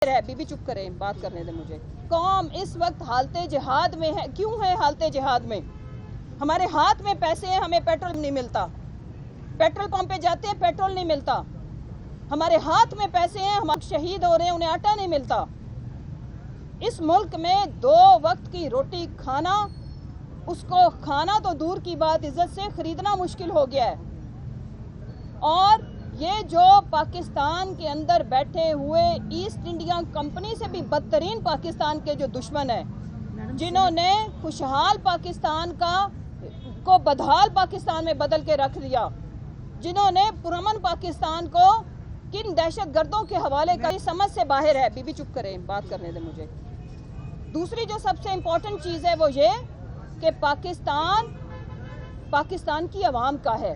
ہے, बीबी चुप करें, बात करने दें मुझे। कौम इस वक्त हालत जिहाद में है। क्यों है हालत जिहाद में? हमारे हाथ में पैसे हैं, हमें पेट्रोल नहीं मिलता। पेट्रोल पंप पे जाते हैं, पेट्रोल नहीं मिलता। हमारे हाथ में पैसे हैं, हम शहीद हो रहे हैं, उन्हें आटा नहीं मिलता। इस मुल्क में 2 वक्त की रोटी खाना, उसको खाना तो दूर की बात, इज्जत से खरीदना मुश्किल हो गया है। और ये जो पाकिस्तान के अंदर बैठे हुए ईस्ट इंडिया कंपनी से भी बदतरीन पाकिस्तान के जो दुश्मन हैं, जिन्होंने खुशहाल पाकिस्तान को बदहाल पाकिस्तान में बदल के रख दिया, जिन्होंने पुरअमन पाकिस्तान को किन दहशतगर्दों के हवाले का समझ से बाहर है। बीबी चुप करें, बात करने दें मुझे। दूसरी जो सबसे इम्पोर्टेंट चीज़ है वो ये कि पाकिस्तान की आवाम का है।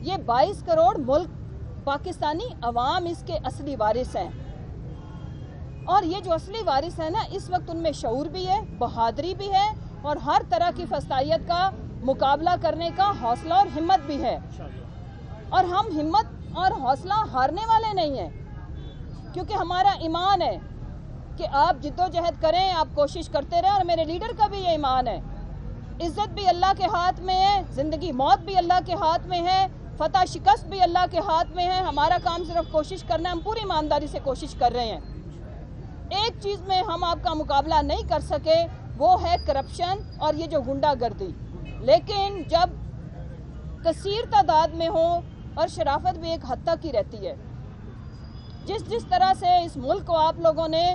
ये 22 करोड़ मुल्क पाकिस्तानी अवाम इसके असली वारिस हैं। और ये जो असली वारिस है ना, इस वक्त उनमें शऊर भी है, बहादुरी भी है और हर तरह की फसाइयत का मुकाबला करने का हौसला और हिम्मत भी है। और हम हिम्मत और हौसला हारने वाले नहीं हैं, क्योंकि हमारा ईमान है कि आप जिद्दोजहद करें, आप कोशिश करते रहें। और मेरे लीडर का भी ये ईमान है, इज्जत भी अल्लाह के हाथ में है, जिंदगी मौत भी अल्लाह के हाथ में है, फतह शिकस्त भी अल्लाह के हाथ में है। हमारा काम सिर्फ कोशिश करना है, हम पूरी ईमानदारी से कोशिश कर रहे हैं। एक चीज़ में हम आपका मुकाबला नहीं कर सके, वो है करप्शन और ये जो गुंडागर्दी। लेकिन जब कसीर तादाद में हो और शराफत भी एक हद तक ही रहती है। जिस तरह से इस मुल्क को आप लोगों ने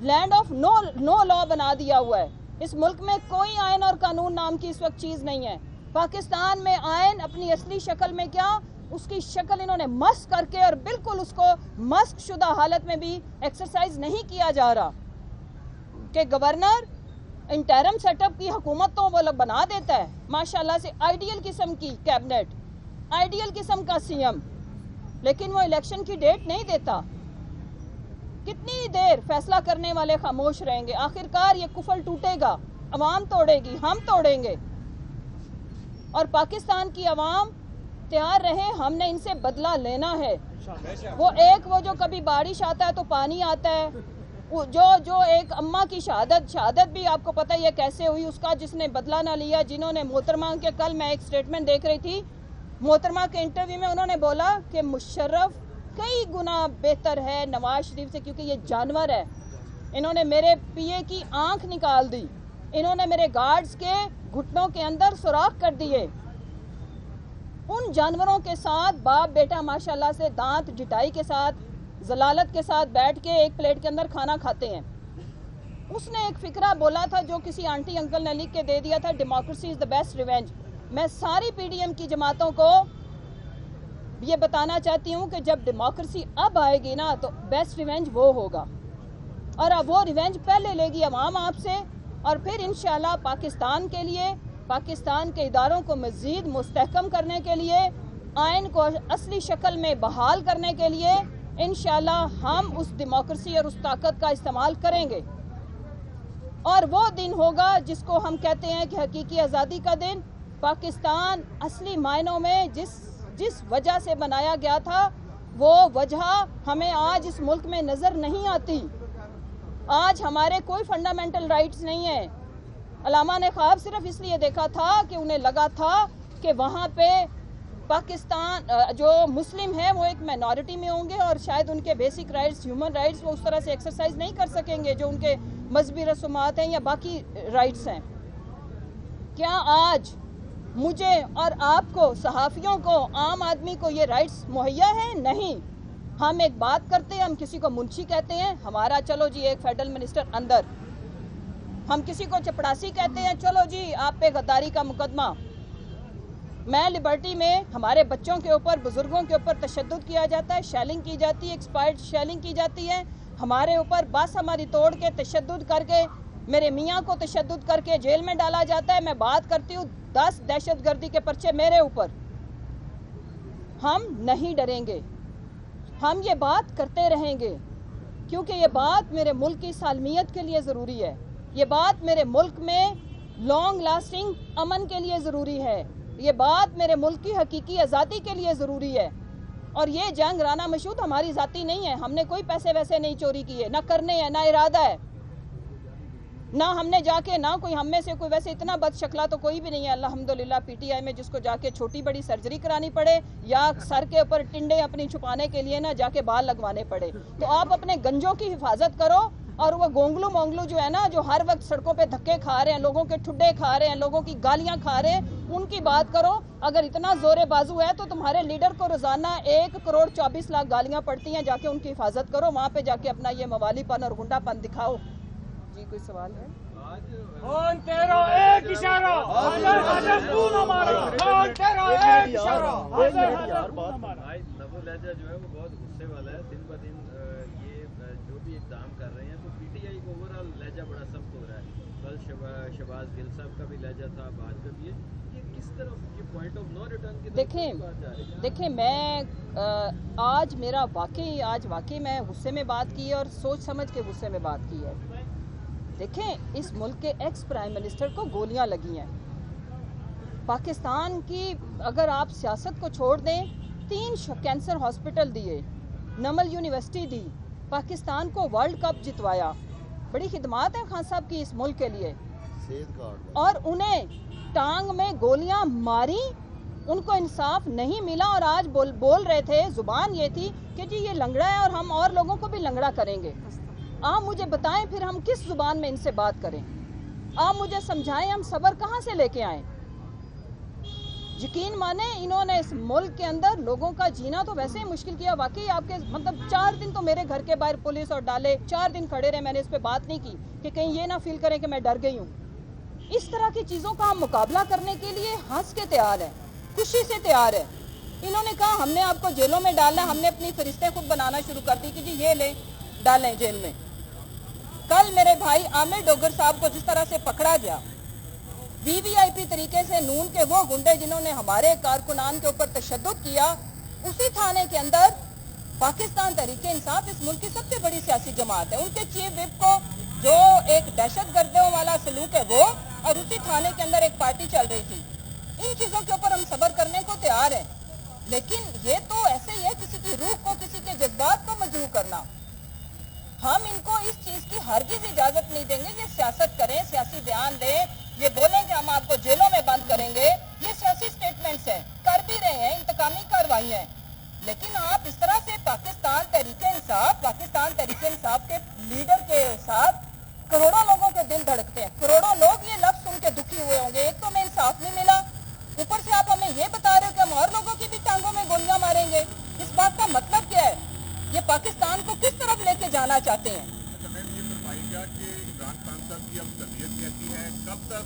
लैंड ऑफ नो लॉ बना दिया हुआ है, इस मुल्क में कोई आयन और कानून नाम की इस वक्त चीज़ नहीं है। पाकिस्तान में आयन अपनी असली शक्ल में क्या, उसकी शक्ल इन्होंने मस्क करके और बिल्कुल उसको मस्क शुदा हालत में भी एक्सरसाइज नहीं किया जा रहा कि गवर्नर इंटरम सेटअप की हुकूमत तो वो लोग बना देता है माशाल्लाह से, आइडियल किस्म की कैबिनेट, आइडियल किस्म का सीएम, लेकिन वो इलेक्शन की डेट नहीं देता। कितनी देर फैसला करने वाले खामोश रहेंगे? आखिरकार ये कुफल टूटेगा, अवाम तोड़ेगी, हम तोड़ेंगे। और पाकिस्तान की अवाम तैयार रहे, हमने इनसे बदला लेना है। वो जो कभी बारिश आता है तो पानी आता है, जो एक अम्मा की शहादत भी आपको पता ही है कैसे हुई, उसका जिसने बदला ना लिया, जिन्होंने मोहतरमा के, कल मैं एक स्टेटमेंट देख रही थी, मोहतरमा के इंटरव्यू में उन्होंने बोला कि मुशर्रफ कई गुना बेहतर है नवाज शरीफ से, क्योंकि ये जानवर है। इन्होंने मेरे पीए की आंख निकाल दी, इन्होंने मेरे गार्ड्स के घुटनों के अंदर सुराख कर दिए। उन जानवरों के साथ बाप बेटा माशाल्लाह से दांत जिटाई के साथ, जलालत के साथ बैठ के एक प्लेट के अंदर खाना खाते हैं। उसने एक फिक्रा बोला था जो किसी आंटी अंकल ने लिख के दे दिया था, democracy is the best revenge. मैं सारी पीडीएम की जमातों को ये बताना चाहती हूँ कि जब डेमोक्रेसी अब आएगी ना, तो बेस्ट रिवेंज वो होगा। और अब वो रिवेंज पहले लेगी अवाम आपसे, और फिर इंशाल्लाह पाकिस्तान के लिए, पाकिस्तान के इदारों को मज़ीद मुस्तहकम करने के लिए, आयन को असली शक्ल में बहाल करने के लिए इंशाल्लाह हम उस डेमोक्रेसी और उस ताकत का इस्तेमाल करेंगे। और वो दिन होगा जिसको हम कहते हैं कि हकीकी आज़ादी का दिन। पाकिस्तान असली मायनों में जिस वजह से बनाया गया था, वो वजह हमें आज इस मुल्क में नज़र नहीं आती। आज हमारे कोई फंडामेंटल राइट्स नहीं है। अलामा ने ख्वाब सिर्फ इसलिए देखा था कि उन्हें लगा था कि वहाँ पे पाकिस्तान जो मुस्लिम है वो एक माइनॉरिटी में होंगे और शायद उनके बेसिक राइट्स, ह्यूमन राइट्स, वो उस तरह से एक्सरसाइज नहीं कर सकेंगे जो उनके मजहबी रसूमात हैं या बाकी राइट्स हैं। क्या आज मुझे और आपको, सहाफ़ियों को, आम आदमी को ये राइट्स मुहैया हैं? नहीं। हम एक बात करते हैं, हम किसी को मुंशी कहते हैं, हमारा चलो जी एक फेडरल मिनिस्टर अंदर। हम किसी को चपड़ासी कहते हैं, चलो जी आप पे गद्दारी का मुकदमा। मैं लिबर्टी में हमारे बच्चों के ऊपर, बुजुर्गों के ऊपर तशद्दुद किया जाता है, शेलिंग की जाती है, एक्सपायर्ड शेलिंग की जाती है। हमारे ऊपर बस हमारी तोड़ के तशद्दुद करके, मेरे मियाँ को तशद्दुद करके जेल में डाला जाता है। मैं बात करती हूँ 10 दहशतगर्दी के पर्चे मेरे ऊपर। हम नहीं डरेंगे, हम ये बात करते रहेंगे, क्योंकि ये बात मेरे मुल्क की सालमियत के लिए ज़रूरी है। ये बात मेरे मुल्क में लॉन्ग लास्टिंग अमन के लिए ज़रूरी है। ये बात मेरे मुल्क की हकीकी आज़ादी के लिए ज़रूरी है। اور یہ جنگ رانا مشہود ہماری ذاتی نہیں ہے، ہم نے کوئی پیسے ویسے نہیں چوری کیے، نہ کرنے ہیں، نہ ارادہ ہے، نہ ہم نے جا کے، نہ کوئی ہم میں سے کوئی ویسے اتنا بد شکلا تو کوئی بھی نہیں ہے الحمدللہ پی ٹی آئی میں جس کو جا کے چھوٹی بڑی سرجری کرانی پڑے یا سر کے اوپر ٹنڈے اپنی چھپانے کے لیے نہ جا کے بال لگوانے پڑے۔ تو آپ اپنے گنجوں کی حفاظت کرو، اور وہ گونگلو مونگلو جو ہے نا، جو ہر وقت سڑکوں پہ دھکے کھا رہے ہیں، لوگوں کے ٹھڈے کھا رہے ہیں، لوگوں کی گالیاں کھا رہے ہیں، ان کی بات کرو۔ اگر اتنا زور بازو ہے تو تمہارے لیڈر کو روزانہ 1,24,00,000 گالیاں پڑتی ہیں، جا کے ان کی حفاظت کرو، وہاں پہ جا کے اپنا یہ موالی پن اور گنڈا پن دکھاؤ۔ جی کوئی سوال ہے؟ خان تیرا ایک اشارہ، حاضر حاضر تو نہ مارا، خان تیرا ایک اشارہ، حاضر حاضر تو نہ مارا۔ نبو لہجہ جو ہے وہ بہت غصے والا ہے، دن بہ دن یہ جو بھی اقدام کر رہے ہیں تو پی ٹی آئی کو اوورآل لہجہ بڑا سخت ہو رہا ہے۔ کل شہباز گل صاحب کا بھی لہجہ تھا، بات کا بھی ہے، یہ کس طرف یہ پوائنٹ آف نو ریٹرن کی طرف بات جا رہی ہے؟ دیکھیں میں آج واقعی میں غصے میں بات کی ہے اور سوچ سمجھ کے غصے میں بات کی ہے۔ دیکھیں اس ملک کے ایکس پرائم منسٹر کو گولیاں لگی ہیں۔ پاکستان کی اگر آپ سیاست کو چھوڑ دیں، 3 کینسر ہاسپٹل دیے، نمل یونیورسٹی دی، پاکستان کو ورلڈ کپ جتوایا، بڑی خدمات ہیں خان صاحب کی اس ملک کے لیے، اور انہیں ٹانگ میں گولیاں ماری، ان کو انصاف نہیں ملا، اور آج بول رہے تھے، زبان یہ تھی کہ جی یہ لنگڑا ہے اور ہم اور لوگوں کو بھی لنگڑا کریں گے۔ آپ مجھے بتائیں پھر ہم کس زبان میں ان سے بات کریں؟ آپ مجھے سمجھائیں ہم صبر کہاں سے لے کے آئیں؟ یقین مانیں انہوں نے اس ملک کے اندر لوگوں کا جینا تو ویسے ہی مشکل کیا۔ واقعی آپ کے مطلب 4 دن تو میرے گھر کے باہر پولیس اور ڈالے، 4 دن کھڑے رہے، میں نے اس پہ بات نہیں کی کہ کہیں یہ نہ فیل کریں کہ میں ڈر گئی ہوں۔ اس طرح کی چیزوں کا ہم مقابلہ کرنے کے لیے ہنس کے تیار ہیں، خوشی سے تیار ہے۔ انہوں نے کہا ہم نے آپ کو جیلوں میں ڈالنا، ہم نے اپنی فرشتے خود بنانا شروع کر دی کہ جی یہ لیں ڈالیں جیل میں۔ کل میرے بھائی عامر ڈوگر صاحب کو جس طرح سے پکڑا گیا، وی وی آئی پی طریقے سے نون کے وہ گنڈے جنہوں نے ہمارے کارکنان کے اوپر تشدد کیا، اسی تھانے کے اندر پاکستان تحریک انصاف اس ملک کی سب سے بڑی سیاسی جماعت ہے، ان کے چیف وپ کو جو ایک دہشت گردوں والا سلوک ہے وہ، اور اسی تھانے کے اندر ایک پارٹی چل رہی تھی۔ ان چیزوں کے اوپر ہم صبر کرنے کو تیار ہیں، لیکن یہ تو ایسے ہی ہے کسی کی روح کو، کسی کے جذبات کو مجروح کرنا۔ ہم ان کو اس چیز کی ہرگز اجازت نہیں دیں گے کہ سیاست کریں، سیاسی بیان دیں، یہ بولیں کہ ہم آپ کو جیلوں میں بند کریں گے۔ یہ سیاسی سٹیٹمنٹس ہیں، کر بھی رہے ہیں، انتقامی کارروائی ہیں، لیکن آپ اس طرح سے پاکستان تحریک انصاف کے لیڈر کے ساتھ کروڑوں لوگوں کے دل دھڑکتے ہیں، کروڑوں لوگ یہ لفظ سن کے دکھی ہوئے ہوں گے، ایک تو ہمیں انصاف نہیں ملا، اوپر سے آپ ہمیں یہ بتا رہے ہو کہ ہم اور لوگوں کی بھی ٹانگوں میں گولیاں ماریں گے۔ اس بات کا مطلب کیا ہے؟ یہ پاکستان کو کس طرف لے کے جانا چاہتے ہیں؟ یہ فرمائے گا کہ عمران خان صاحب کی اب طبیعت کہتی ہے، کب تک